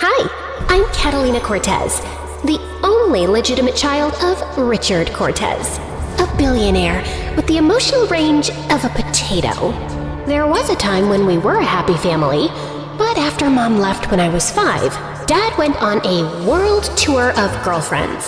Hi, I'm Catalina Cortez, the only legitimate child of Richard Cortez, a billionaire with the emotional range of a potato. There was a time when we were a happy family, but after Mom left when I was 5, Dad went on a world tour of girlfriends.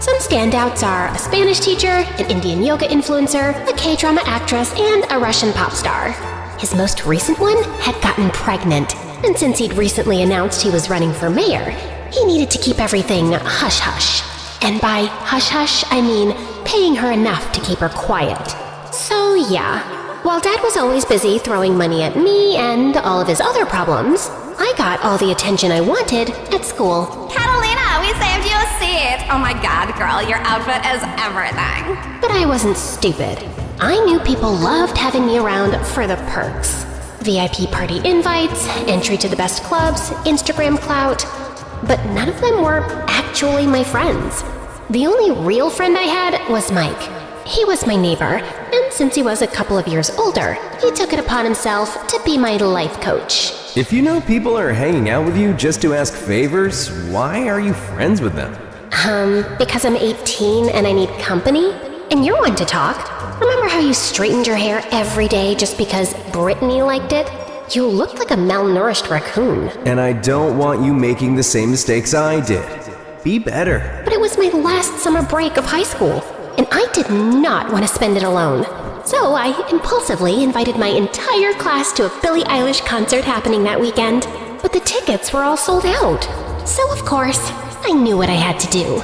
Some standouts are a Spanish teacher, an Indian yoga influencer, a K-drama actress, and a Russian pop star. His most recent one had gotten pregnant, and since he'd recently announced he was running for mayor, he needed to keep everything hush-hush. And by hush-hush, I mean paying her enough to keep her quiet. So yeah, while Dad was always busy throwing money at me and all of his other problems, I got all the attention I wanted at school. Catalina, we saved you a seat! Oh my god, girl, your outfit is everything. But I wasn't stupid. I knew people loved having me around for the perks. VIP party invites, entry to the best clubs, Instagram clout. But none of them were actually my friends. The only real friend I had was Mike. He was my neighbor, and since he was a couple of years older, he took it upon himself to be my life coach. If you know people are hanging out with you just to ask favors, why are you friends with them? Because I'm 18 and I need company? And you're one to talk. Remember how you straightened your hair every day just because Brittany liked it? You looked like a malnourished raccoon. And I don't want you making the same mistakes I did. Be better. But it was my last summer break of high school, and I did not want to spend it alone. So I impulsively invited my entire class to a Billie Eilish concert happening that weekend. But the tickets were all sold out. So of course, I knew what I had to do.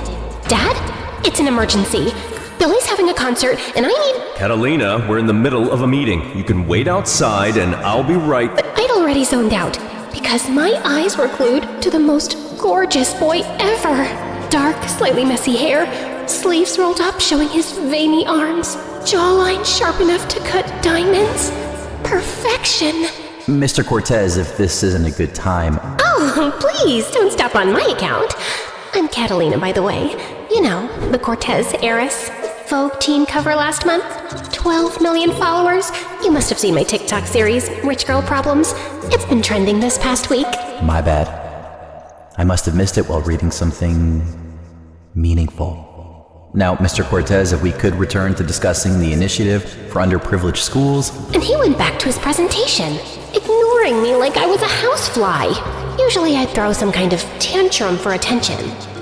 Dad, it's an emergency. Billy's having a concert, and I need... Catalina, we're in the middle of a meeting. You can wait outside, and I'll be right... But I'd already zoned out, because my eyes were glued to the most gorgeous boy ever. Dark, slightly messy hair, sleeves rolled up showing his veiny arms, jawline sharp enough to cut diamonds. Perfection. Mr. Cortez, if this isn't a good time... Oh, please, don't stop on my account. I'm Catalina, by the way. You know, the Cortez heiress. Vogue teen cover last month. 12 million followers. You must have seen my TikTok series, Rich Girl Problems. It's been trending this past week. My bad. I must have missed it while reading something... meaningful. Now, Mr. Cortez, if we could return to discussing the initiative for underprivileged schools... And he went back to his presentation, ignoring me like I was a housefly. Usually I'd throw some kind of tantrum for attention.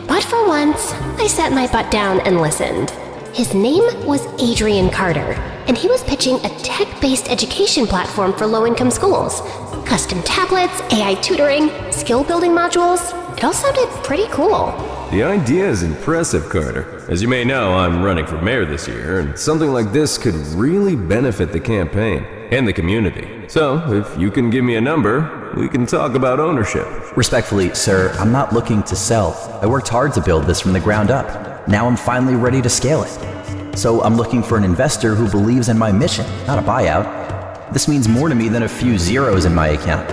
But for once, I sat my butt down and listened. His name was Adrian Carter, and he was pitching a tech-based education platform for low-income schools. Custom tablets, AI tutoring, skill-building modules. It all sounded pretty cool. The idea is impressive, Carter. As you may know, I'm running for mayor this year, and something like this could really benefit the campaign and the community. So, if you can give me a number, we can talk about ownership. Respectfully, sir, I'm not looking to sell. I worked hard to build this from the ground up. Now I'm finally ready to scale it. So I'm looking for an investor who believes in my mission, not a buyout. This means more to me than a few zeros in my account.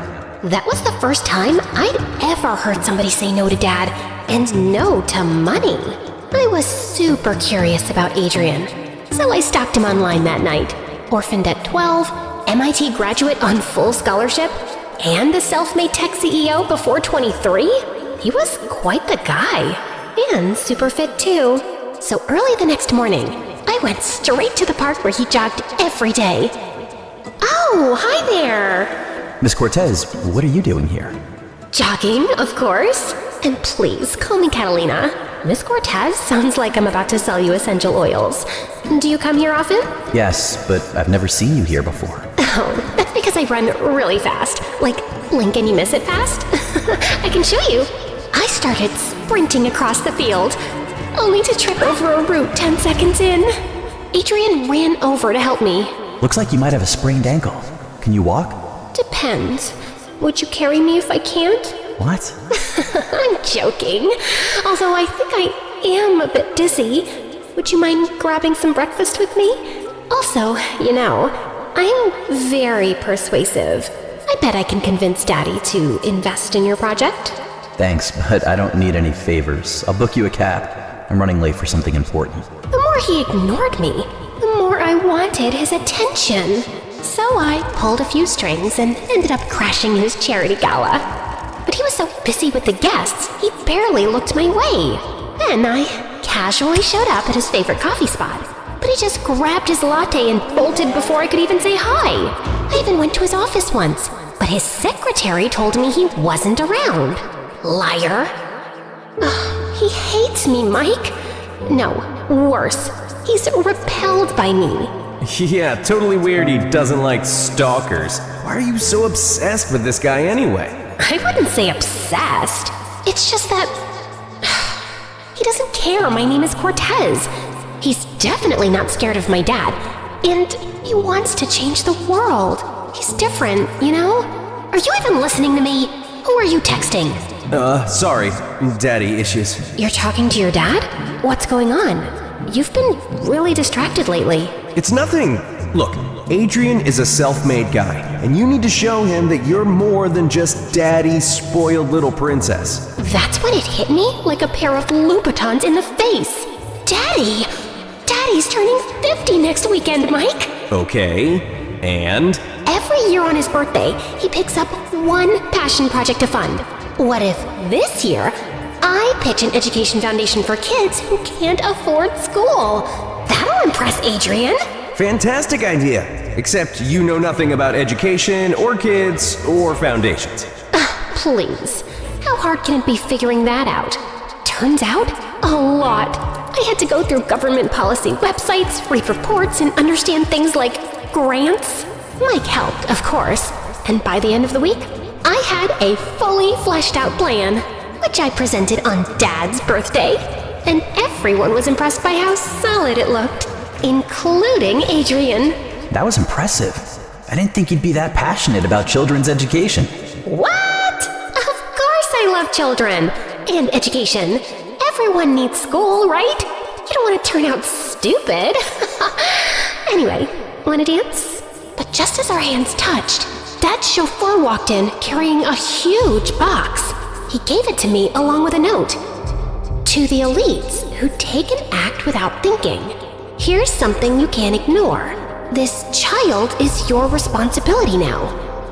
That was the first time I'd ever heard somebody say no to Dad, and no to money. I was super curious about Adrian, so I stalked him online that night. Orphaned at 12, MIT graduate on full scholarship, and a self-made tech CEO before 23? He was quite the guy. And super fit too. So early the next morning, I went straight to the park where he jogged every day. Oh, hi there! Miss Cortez, what are you doing here? Jogging, of course. And please, call me Catalina. Miss Cortez sounds like I'm about to sell you essential oils. Do you come here often? Yes, but I've never seen you here before. Oh, that's because I run really fast. Like, blink and you miss it fast. I can show you. I started sprinting across the field, only to trip over a root 10 seconds in. Adrian ran over to help me. Looks like you might have a sprained ankle. Can you walk? Depends. Would you carry me if I can't? What? I'm joking. Although I think I am a bit dizzy. Would you mind grabbing some breakfast with me? Also, you know, I'm very persuasive. I bet I can convince Daddy to invest in your project. Thanks, but I don't need any favors. I'll book you a cab. I'm running late for something important. The more he ignored me, the more I wanted his attention. So I pulled a few strings and ended up crashing his charity gala. But but he was so busy with the guests, he barely looked my way. Then I casually showed up at his favorite coffee spot, but he just grabbed his latte and bolted before I could even say hi. I even went to his office once, but his secretary told me he wasn't around. Liar. Ugh, he hates me, Mike. No, worse. He's repelled by me. Yeah, totally weird he doesn't like stalkers. Why are you so obsessed with this guy anyway? I wouldn't say obsessed. It's just that he doesn't care my name is Cortez. He's definitely not scared of my dad. And he wants to change the world. He's different, you know? Are you even listening to me? Who are you texting? Sorry. Daddy issues. You're talking to your dad? What's going on? You've been really distracted lately. It's nothing. Look, Adrian is a self-made guy, and you need to show him that you're more than just Daddy's spoiled little princess. That's when it hit me like a pair of Louboutins in the face. Daddy! Daddy's turning 50 next weekend, Mike! Okay, and? Every year on his birthday, he picks up one passion project to fund. What if this year, I pitch an education foundation for kids who can't afford school? That'll impress Adrian. Fantastic idea. Except you know nothing about education, or kids, or foundations. Please. How hard can it be figuring that out? Turns out, a lot. I had to go through government policy websites, read reports, and understand things like grants. Mike helped, of course. And by the end of the week, I had a fully fleshed out plan, which I presented on Dad's birthday. And everyone was impressed by how solid it looked, including Adrian. That was impressive. I didn't think you'd be that passionate about children's education. What? Of course I love children and education. Everyone needs school, right? You don't want to turn out stupid. Anyway, want to dance? But just as our hands touched, Dad's chauffeur walked in carrying a huge box. He gave it to me along with a note. To the elites who take an act without thinking, here's something you can't ignore. This child is your responsibility now.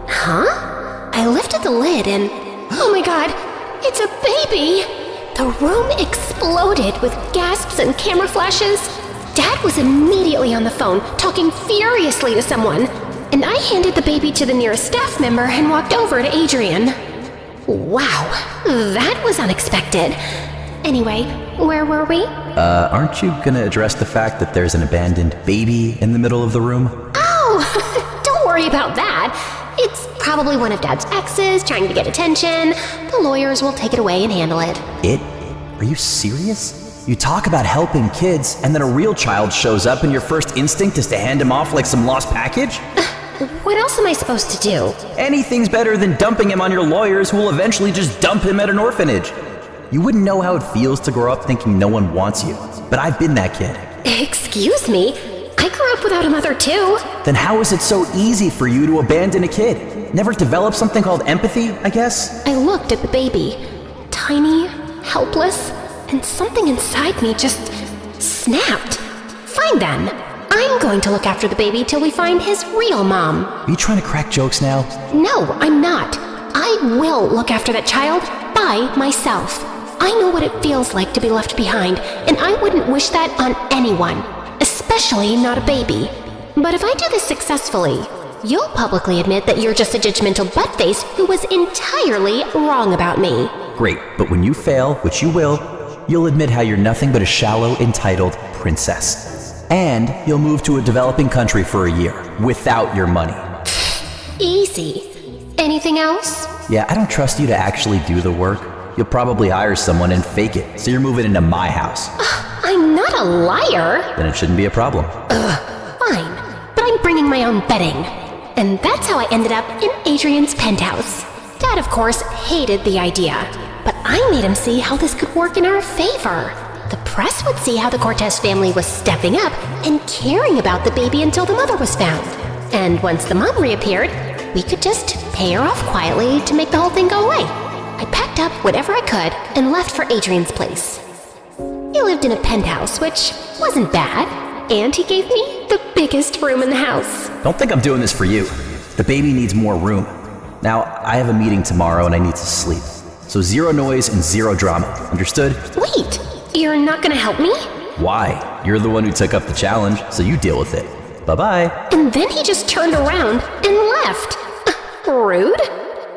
Huh? I lifted the lid and, oh my god, it's a baby! The room exploded with gasps and camera flashes. Dad was immediately on the phone, talking furiously to someone, and I handed the baby to the nearest staff member and walked over to Adrian. Wow, that was unexpected. Anyway, where were we? Aren't you gonna address the fact that there's an abandoned baby in the middle of the room? Oh, don't worry about that. It's probably one of Dad's exes trying to get attention. The lawyers will take it away and handle it. Are you serious? You talk about helping kids, and then a real child shows up and your first instinct is to hand him off like some lost package? What else am I supposed to do? Anything's better than dumping him on your lawyers who will eventually just dump him at an orphanage. You wouldn't know how it feels to grow up thinking no one wants you, but I've been that kid. Excuse me? I grew up without a mother too. Then how is it so easy for you to abandon a kid? Never develop something called empathy, I guess? I looked at the baby. Tiny, helpless, and something inside me just snapped. Fine then. I'm going to look after the baby till we find his real mom. Are you trying to crack jokes now? No, I'm not. I will look after that child by myself. I know what it feels like to be left behind, and I wouldn't wish that on anyone, especially not a baby. But if I do this successfully, you'll publicly admit that you're just a judgmental buttface who was entirely wrong about me. Great, but when you fail, which you will, you'll admit how you're nothing but a shallow, entitled princess. And you'll move to a developing country for a year, without your money. Easy. Anything else? Yeah, I don't trust you to actually do the work. You'll probably hire someone and fake it, so you're moving into my house. I'm not a liar. Then it shouldn't be a problem. Fine, but I'm bringing my own bedding. And that's how I ended up in Adrian's penthouse. Dad, of course, hated the idea, but I made him see how this could work in our favor. The press would see how the Cortez family was stepping up and caring about the baby until the mother was found. And once the mom reappeared, we could just pay her off quietly to make the whole thing go away. I packed up whatever I could and left for Adrian's place. He lived in a penthouse, which wasn't bad, and he gave me the biggest room in the house. Don't think I'm doing this for you. The baby needs more room. Now, I have a meeting tomorrow and I need to sleep. So 0 noise and 0 drama. Understood? Wait, you're not gonna help me? Why? You're the one who took up the challenge, so you deal with it. Bye-bye. And then he just turned around and left. Rude.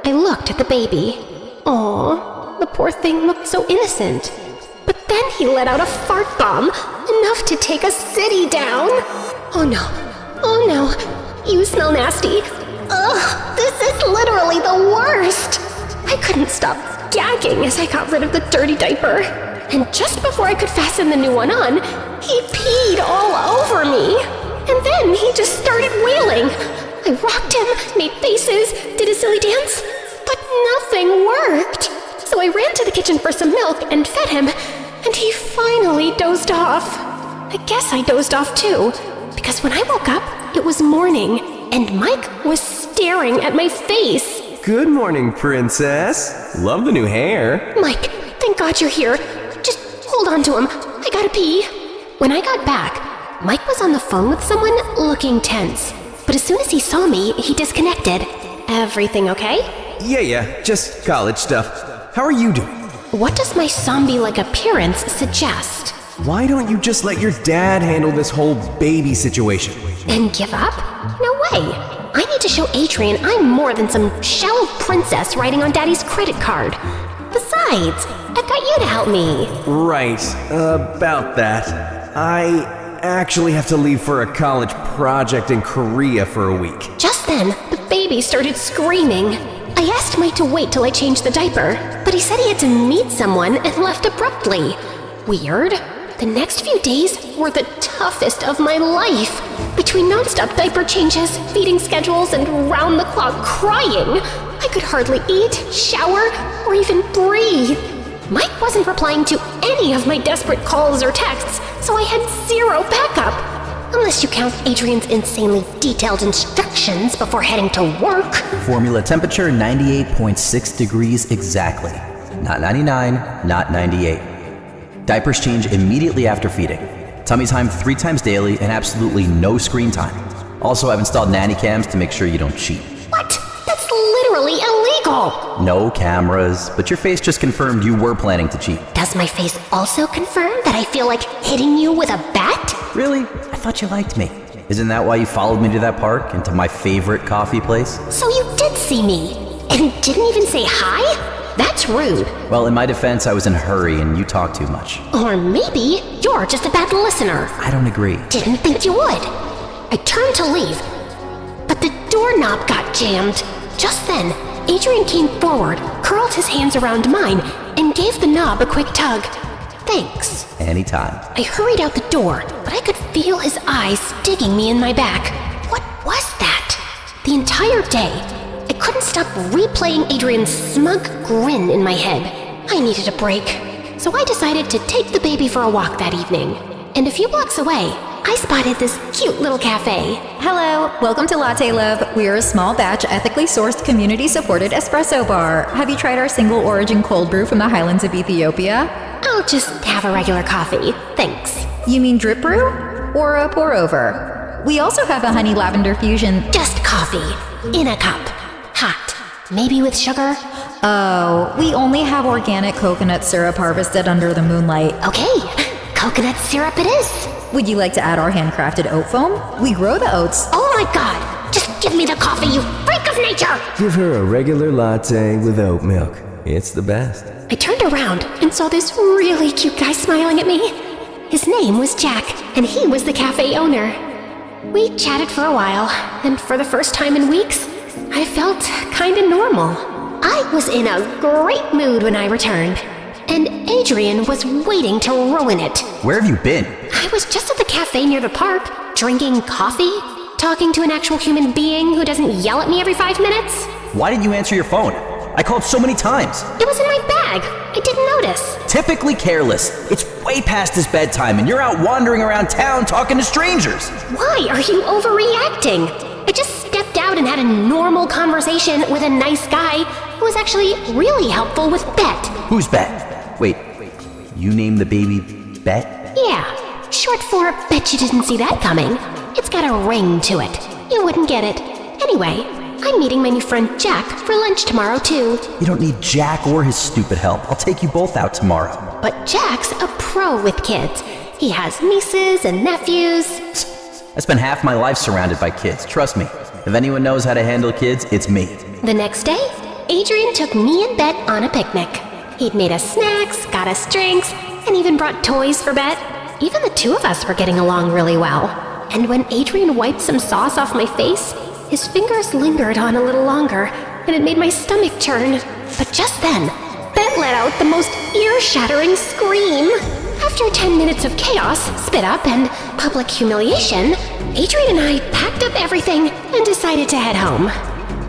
I looked at the baby. Aw, the poor thing looked so innocent. But then he let out a fart bomb, enough to take a city down. Oh no, oh no, you smell nasty. Ugh, this is literally the worst. I couldn't stop gagging as I got rid of the dirty diaper. And just before I could fasten the new one on, he peed all over me. And then he just started wailing. I rocked him, made faces, did a silly dance, but nothing worked. So I ran to the kitchen for some milk and fed him, and he finally dozed off. I guess I dozed off too, because when I woke up, it was morning, and Mike was staring at my face. Good morning, princess. Love the new hair. Mike, thank God you're here. Just hold on to him. I gotta pee. When I got back, Mike was on the phone with someone looking tense. But as soon as he saw me, he disconnected. Everything okay? Yeah, just college stuff. How are you doing? What does my zombie-like appearance suggest? Why don't you just let your dad handle this whole baby situation? And give up? No way. I need to show Adrian I'm more than some shallow princess writing on Daddy's credit card. Besides, I've got you to help me. Right, about that. I actually have to leave for a college project in Korea for a week. Just then, the baby started screaming. I asked Mike to wait till I changed the diaper, but he said he had to meet someone and left abruptly. Weird. The next few days were the toughest of my life. Between nonstop diaper changes, feeding schedules, and round-the-clock crying, I could hardly eat, shower, or even breathe. Mike wasn't replying to any of my desperate calls or texts, so I had zero backup. Unless you count Adrian's insanely detailed instructions before heading to work. Formula temperature 98.6 degrees exactly. Not 99, not 98. Diapers change immediately after feeding. Tummy time 3 times daily and absolutely no screen time. Also, I've installed nanny cams to make sure you don't cheat. What? That's literally illegal! No cameras, but your face just confirmed you were planning to cheat. Does my face also confirm that I feel like hitting you with a bat? Really? I thought you liked me. Isn't that why you followed me to that park and to my favorite coffee place? So you did see me, and didn't even say hi? That's rude. Well, in my defense, I was in a hurry and you talk too much. Or maybe you're just a bad listener. I don't agree. Didn't think you would. I turned to leave, but the doorknob got jammed. Just then, Adrian came forward, curled his hands around mine, and gave the knob a quick tug. Thanks. Anytime. I hurried out the door, but I could feel his eyes digging me in my back. What was that? The entire day, I couldn't stop replaying Adrian's smug grin in my head. I needed a break, so I decided to take the baby for a walk that evening. And a few blocks away, I spotted this cute little cafe. Hello, welcome to Latte Love. We're a small batch, ethically sourced, community-supported espresso bar. Have you tried our single origin cold brew from the highlands of Ethiopia? I'll just have a regular coffee, thanks. You mean drip brew? Or a pour over? We also have a honey lavender fusion. Just coffee, in a cup, hot, maybe with sugar. Oh, we only have organic coconut syrup harvested under the moonlight. Okay, coconut syrup it is. Would you like to add our handcrafted oat foam? We grow the oats. Oh my god, just give me the coffee, you freak of nature! Give her a regular latte with oat milk. It's the best. I turned around and saw this really cute guy smiling at me. His name was Jack, and he was the cafe owner. We chatted for a while, and for the first time in weeks, I felt kinda normal. I was in a great mood when I returned, and Adrian was waiting to ruin it. Where have you been? I was just at the cafe near the park, drinking coffee, talking to an actual human being who doesn't yell at me every 5 minutes. Why didn't you answer your phone? I called so many times. It was in my bag. I didn't notice. Typically careless. It's way past his bedtime and you're out wandering around town talking to strangers. Why are you overreacting? I just stepped out and had a normal conversation with a nice guy who was actually really helpful with Bet. Who's Bet? Wait, you named the baby Bet? Yeah, short for Bet you didn't see that coming. It's got a ring to it. You wouldn't get it. Anyway, I'm meeting my new friend Jack for lunch tomorrow, too. You don't need Jack or his stupid help. I'll take you both out tomorrow. But Jack's a pro with kids. He has nieces and nephews. I spent half my life surrounded by kids, trust me. If anyone knows how to handle kids, it's me. The next day, Adrian took me and Bet on a picnic. He'd made us snacks, got us drinks, and even brought toys for Bet. Even the two of us were getting along really well. And when Adrian wiped some sauce off my face, his fingers lingered on a little longer, and it made my stomach churn. But just then, Bet let out the most ear-shattering scream. After 10 minutes of chaos, spit up, and public humiliation, Adrian and I packed up everything and decided to head home.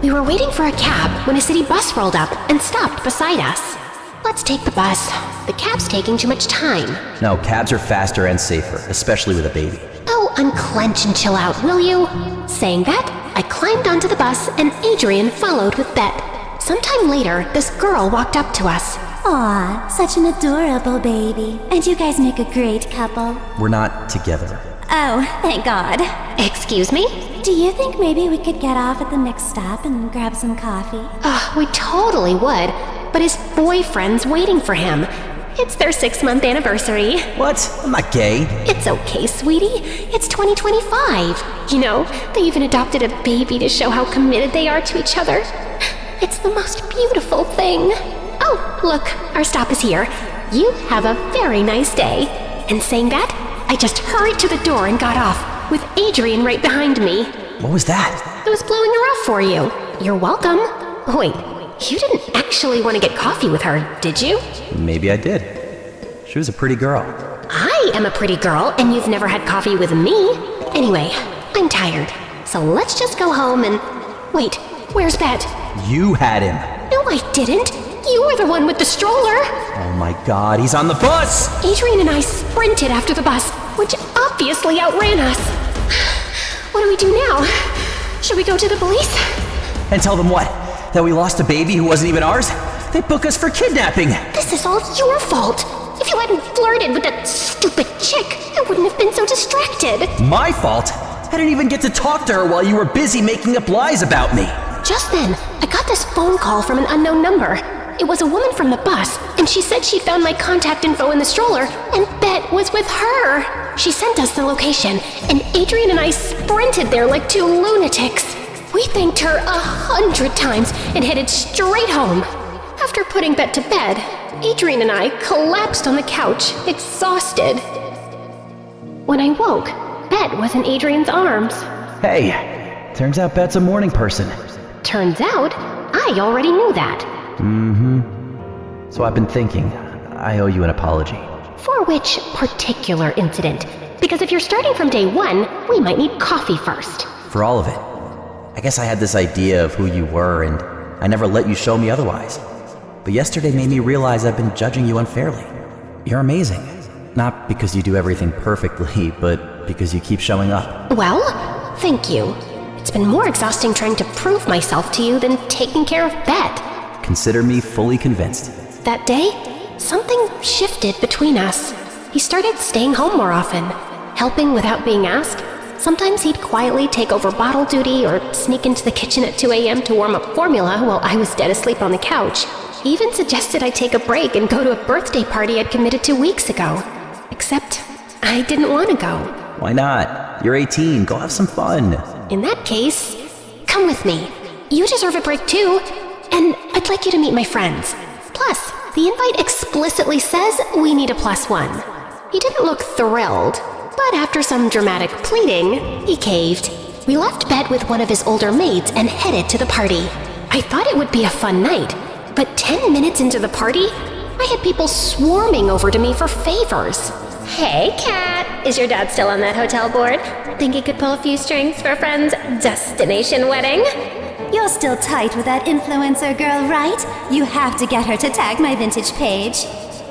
We were waiting for a cab when a city bus rolled up and stopped beside us. Let's take the bus. The cab's taking too much time. No, cabs are faster and safer, especially with a baby. Oh, unclench and chill out, will you? Saying that, I climbed onto the bus and Adrian followed with Bet. Sometime later, this girl walked up to us. Aw, such an adorable baby. And you guys make a great couple. We're not together. Oh, thank God. Excuse me? Do you think maybe we could get off at the next stop and grab some coffee? We totally would, but his boyfriend's waiting for him. It's their 6-month anniversary. What? I'm not gay. It's okay, sweetie. It's 2025. You know, they even adopted a baby to show how committed they are to each other. It's the most beautiful thing. Oh, look, our stop is here. You have a very nice day. And saying that, I just hurried to the door and got off, with Adrian right behind me. What was that? I was blowing her off for you. You're welcome. Wait, you didn't actually want to get coffee with her, did you? Maybe I did. She was a pretty girl. I am a pretty girl, and you've never had coffee with me. Anyway, I'm tired. So let's just go home and... Wait, where's Bet? You had him. No, I didn't. You were the one with the stroller. Oh my God, he's on the bus! Adrian and I sprinted after the bus, which obviously outran us. What do we do now? Should we go to the police? And tell them what? That we lost a baby who wasn't even ours? They'd book us for kidnapping. This is all your fault. If you hadn't flirted with that stupid chick, I wouldn't have been so distracted. My fault? I didn't even get to talk to her while you were busy making up lies about me. Just then, I got this phone call from an unknown number. It was a woman from the bus, and she said she'd found my contact info in the stroller, and Bet was with her. She sent us the location, and Adrian and I sprinted there like two lunatics. We thanked her 100 times and headed straight home. After putting Bet to bed, Adrian and I collapsed on the couch, exhausted. When I woke, Bet was in Adrian's arms. Hey, turns out Bet's a morning person. Turns out, I already knew that. So I've been thinking, I owe you an apology. For which particular incident? Because if you're starting from day one, we might need coffee first. For all of it. I guess I had this idea of who you were, and I never let you show me otherwise. But yesterday made me realize I've been judging you unfairly. You're amazing. Not because you do everything perfectly, but because you keep showing up. Well, thank you. It's been more exhausting trying to prove myself to you than taking care of Bet. Consider me fully convinced. That day, something shifted between us. He started staying home more often, helping without being asked. Sometimes he'd quietly take over bottle duty or sneak into the kitchen at 2 a.m. to warm up formula while I was dead asleep on the couch. He even suggested I take a break and go to a birthday party I'd committed 2 weeks ago. Except, I didn't want to go. Why not? You're 18, go have some fun. In that case, come with me. You deserve a break too, and I'd like you to meet my friends. Plus, the invite explicitly says we need a +1. He didn't look thrilled, but after some dramatic pleading, he caved. We left Bet with one of his older maids and headed to the party. I thought it would be a fun night, but 10 minutes into the party, I had people swarming over to me for favors. Hey, Kat, is your dad still on that hotel board? Think he could pull a few strings for a friend's destination wedding? You're still tight with that influencer girl, right? You have to get her to tag my vintage page.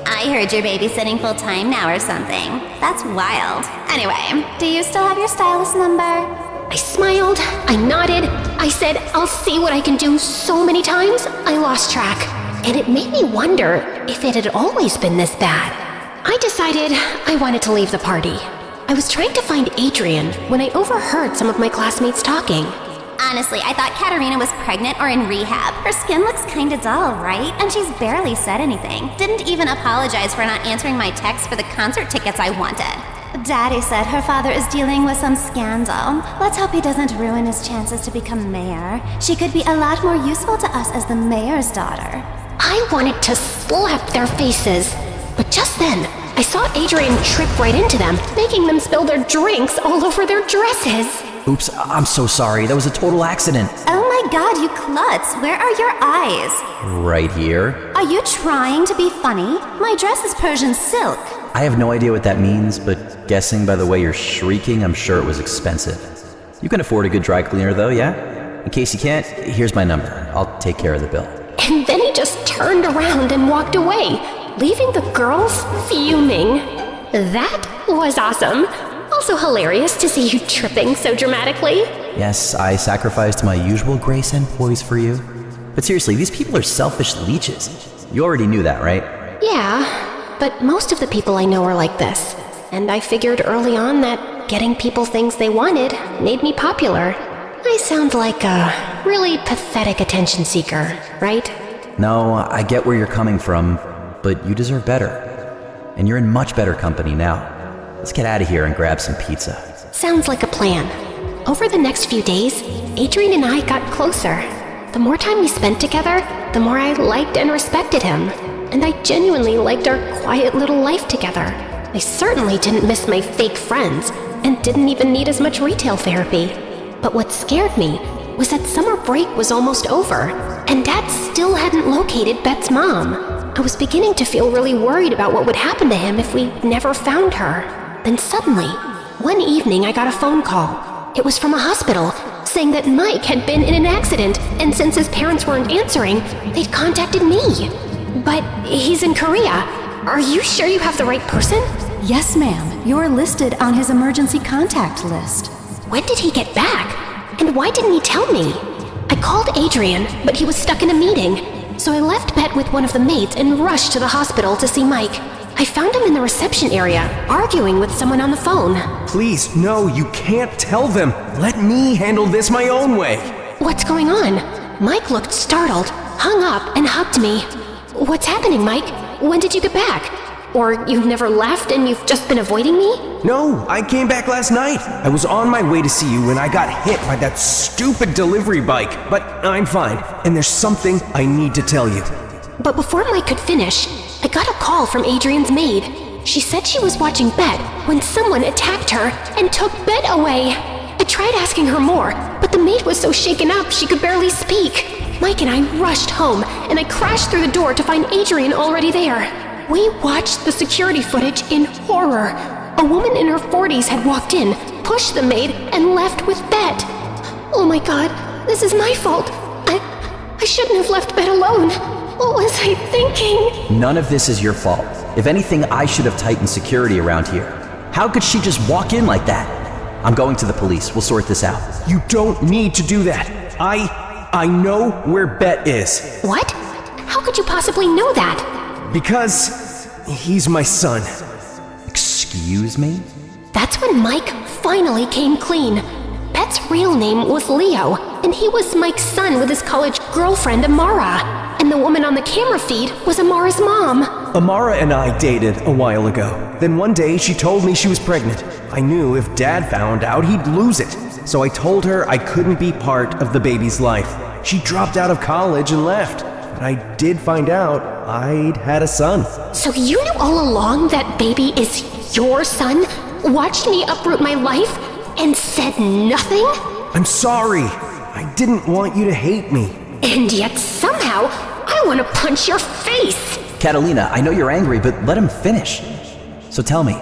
I heard you're babysitting full-time now or something. That's wild. Anyway, do you still have your stylist number? I smiled, I nodded, I said I'll see what I can do so many times, I lost track. And it made me wonder if it had always been this bad. I decided I wanted to leave the party. I was trying to find Adrian when I overheard some of my classmates talking. Honestly, I thought Katerina was pregnant or in rehab. Her skin looks kinda dull, right? And she's barely said anything. Didn't even apologize for not answering my text for the concert tickets I wanted. Daddy said her father is dealing with some scandal. Let's hope he doesn't ruin his chances to become mayor. She could be a lot more useful to us as the mayor's daughter. I wanted to slap their faces, but just then, I saw Adrian trip right into them, making them spill their drinks all over their dresses. Oops, I'm so sorry. That was a total accident. Oh my god, you klutz! Where are your eyes? Right here. Are you trying to be funny? My dress is Persian silk. I have no idea what that means, but guessing by the way you're shrieking, I'm sure it was expensive. You can afford a good dry cleaner though, yeah? In case you can't, here's my number. I'll take care of the bill. And then he just turned around and walked away, leaving the girls fuming. That was awesome. Also hilarious to see you tripping so dramatically. Yes, I sacrificed my usual grace and poise for you. But seriously, these people are selfish leeches. You already knew that, right? Yeah, but most of the people I know are like this. And I figured early on that getting people things they wanted made me popular. I sound like a really pathetic attention seeker, right? No, I get where you're coming from, but you deserve better. And you're in much better company now. Let's get out of here and grab some pizza. Sounds like a plan. Over the next few days, Adrian and I got closer. The more time we spent together, the more I liked and respected him. And I genuinely liked our quiet little life together. I certainly didn't miss my fake friends, and didn't even need as much retail therapy. But what scared me was that summer break was almost over, and Dad still hadn't located Bet's mom. I was beginning to feel really worried about what would happen to him if we never found her. Then suddenly, one evening I got a phone call. It was from a hospital, saying that Mike had been in an accident, and since his parents weren't answering, they'd contacted me. But he's in Korea. Are you sure you have the right person? Yes, ma'am. You're listed on his emergency contact list. When did he get back? And why didn't he tell me? I called Adrian, but he was stuck in a meeting. So I left Bet with one of the maids and rushed to the hospital to see Mike. I found him in the reception area, arguing with someone on the phone. Please, no, you can't tell them. Let me handle this my own way. What's going on? Mike looked startled, hung up, and hugged me. What's happening, Mike? When did you get back? Or you've never left and you've just been avoiding me? No, I came back last night. I was on my way to see you when I got hit by that stupid delivery bike. But I'm fine, and there's something I need to tell you. But before Mike could finish, I got a call from Adrian's maid. She said she was watching Bet when someone attacked her and took Bet away. I tried asking her more, but the maid was so shaken up she could barely speak. Mike and I rushed home, and I crashed through the door to find Adrian already there. We watched the security footage in horror. A woman in her 40s had walked in, pushed the maid, and left with Bet. Oh my god, this is my fault. I shouldn't have left Bet alone. What was I thinking? None of this is your fault. If anything, I should have tightened security around here. How could she just walk in like that? I'm going to the police. We'll sort this out. You don't need to do that. I know where Bet is. What? How could you possibly know that? Because he's my son. Excuse me? That's when Mike finally came clean. Bet's real name was Leo, and he was Mike's son with his college girlfriend, Amara. And the woman on the camera feed was Amara's mom. Amara and I dated a while ago. Then one day she told me she was pregnant. I knew if Dad found out, he'd lose it. So I told her I couldn't be part of the baby's life. She dropped out of college and left. But I did find out I'd had a son. So you knew all along that baby is your son? Watched me uproot my life and said nothing? I'm sorry. I didn't want you to hate me. And yet somehow, I want to punch your face. Catalina, I know you're angry, but let him finish. So tell me,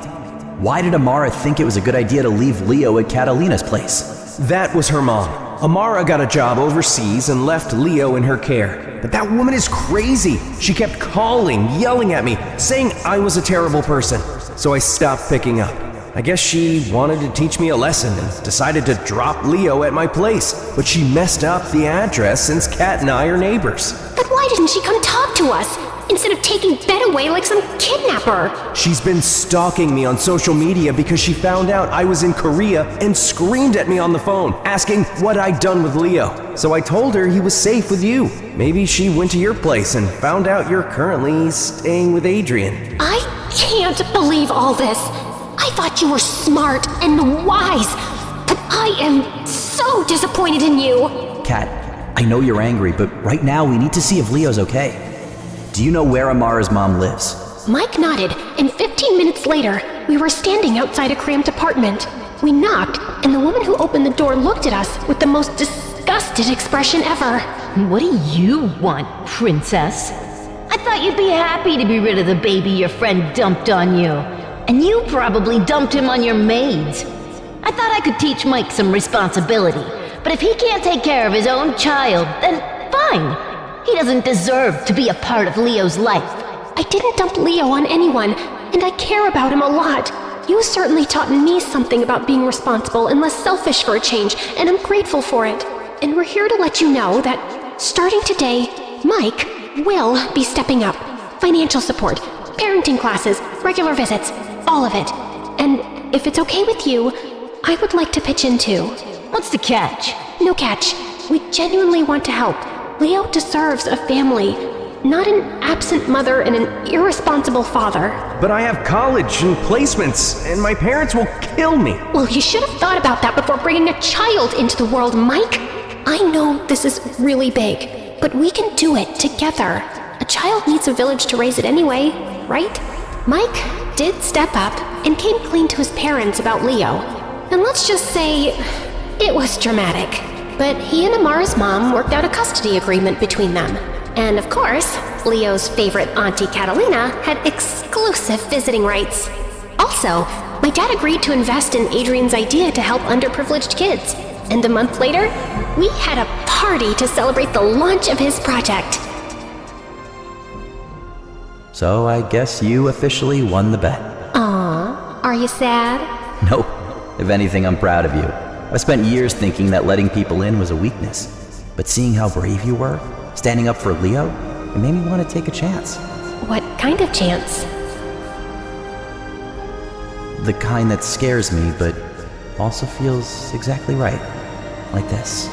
why did Amara think it was a good idea to leave Leo at Catalina's place? That was her mom. Amara got a job overseas and left Leo in her care. But that woman is crazy. She kept calling, yelling at me, saying I was a terrible person. So I stopped picking up. I guess she wanted to teach me a lesson and decided to drop Leo at my place. But she messed up the address since Kat and I are neighbors. But why didn't she come talk to us? instead of taking Ben away like some kidnapper. She's been stalking me on social media because she found out I was in Korea and screamed at me on the phone, asking what I'd done with Leo. So I told her he was safe with you. Maybe she went to your place and found out you're currently staying with Adrian. I can't believe all this. I thought you were smart and wise, but I am so disappointed in you. Kat, I know you're angry, but right now we need to see if Leo's okay. Do you know where Amara's mom lives? Mike nodded, and 15 minutes later, we were standing outside a cramped apartment. We knocked, and the woman who opened the door looked at us with the most disgusted expression ever. What do you want, princess? I thought you'd be happy to be rid of the baby your friend dumped on you. And you probably dumped him on your maids. I thought I could teach Mike some responsibility, but if he can't take care of his own child, then fine. He doesn't deserve to be a part of Leo's life. I didn't dump Leo on anyone, and I care about him a lot. You certainly taught me something about being responsible and less selfish for a change, and I'm grateful for it. And we're here to let you know that, starting today, Mike will be stepping up. Financial support, parenting classes, regular visits, all of it. And if it's okay with you, I would like to pitch in too. What's the catch? No catch. We genuinely want to help. Leo deserves a family, not an absent mother and an irresponsible father. But I have college and placements, and my parents will kill me. Well, you should have thought about that before bringing a child into the world, Mike. I know this is really big, but we can do it together. A child needs a village to raise it anyway, right? Mike did step up and came clean to his parents about Leo. And let's just say it was dramatic. But he and Amara's mom worked out a custody agreement between them. And of course, Leo's favorite Auntie Catalina had exclusive visiting rights. Also, my dad agreed to invest in Adrian's idea to help underprivileged kids. And a month later, we had a party to celebrate the launch of his project. So I guess you officially won the bet. Aw, are you sad? Nope. If anything, I'm proud of you. I spent years thinking that letting people in was a weakness. But seeing how brave you were, standing up for Leo, it made me want to take a chance. What kind of chance? The kind that scares me, but also feels exactly right. Like this.